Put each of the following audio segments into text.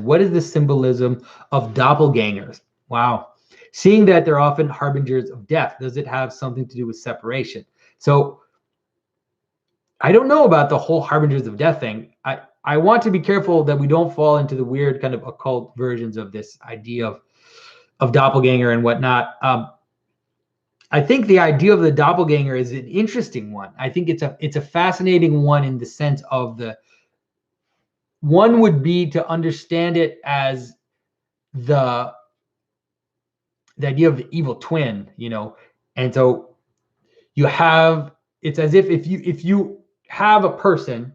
What is the symbolism of doppelgangers? Wow. Seeing that they're often harbingers of death, does it have something to do with separation? So I don't know about the whole harbingers of death thing. I want to be careful that we don't fall into the weird kind of occult versions of this idea of doppelganger and whatnot. I think the idea of the doppelganger is an interesting one. I think it's a fascinating one in the sense of one would be to understand it as the idea of the evil twin, and so it's as if you have a person,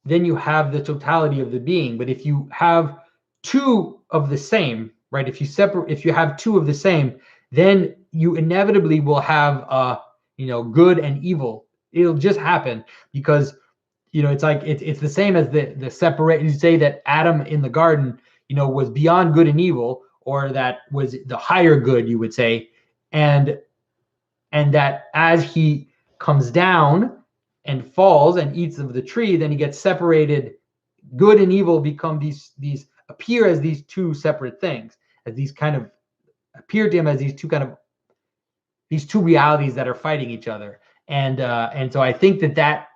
then you have the totality of the being. But if you have two of the same, right? If you have two of the same, then you inevitably will have good and evil. It'll just happen because it's like it's the same as the separate. You say that Adam in the garden, was beyond good and evil, or that was the higher good, you would say, and that as he comes down and falls and eats of the tree, then he gets separated. Good and evil become these appear as these two separate things, as these kind of appear to him as these two realities that are fighting each other. And so I think that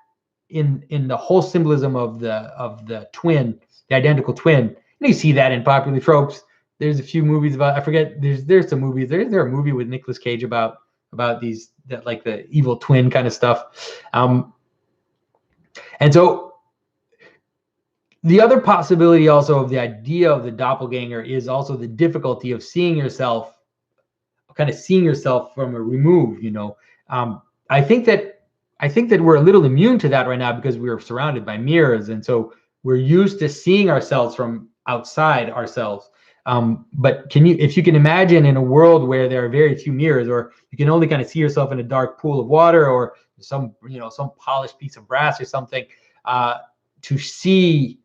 in the whole symbolism of the twin, the identical twin, and you see that in popular tropes. There's a few movies about, I forget, there's some movies. There's a movie with Nicolas Cage about these, that like the evil twin kind of stuff. And so the other possibility also of the idea of the doppelganger is also the difficulty of seeing yourself from a remove. I think that we're a little immune to that right now because we're surrounded by mirrors, and so we're used to seeing ourselves from outside ourselves. But if you can imagine in a world where there are very few mirrors, or you can only kind of see yourself in a dark pool of water, or some polished piece of brass or something, to see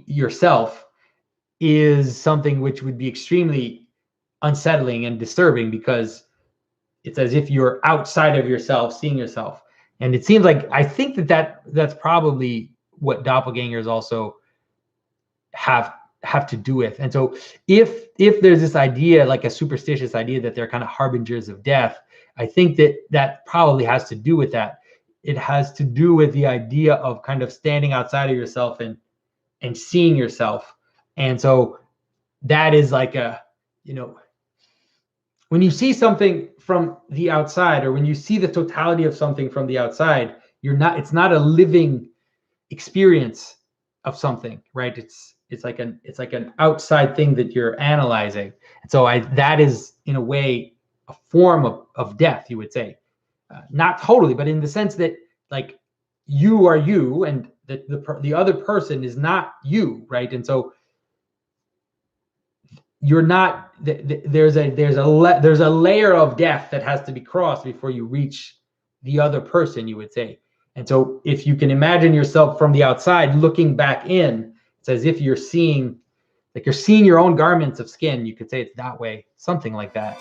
yourself is something which would be extremely unsettling and disturbing, because it's as if you're outside of yourself, seeing yourself. And it seems like, I think that's probably what doppelgangers also have to do with. And so if there's this idea, like a superstitious idea, that they're kind of harbingers of death, I think that probably has to do with that. It has to do with the idea of kind of standing outside of yourself and seeing yourself. And so that is like when you see something from the outside, or when you see the totality of something from the outside, it's not a living experience of something, right? It's like an outside thing that you're analyzing. And so that is in a way a form of death, you would say. Not totally, but in the sense that, like, you are you, and the other person is not you, right? And so you're not. There's a layer of death that has to be crossed before you reach the other person, you would say. And so if you can imagine yourself from the outside looking back in, it's as if you're seeing your own garments of skin. You could say it's that way, something like that.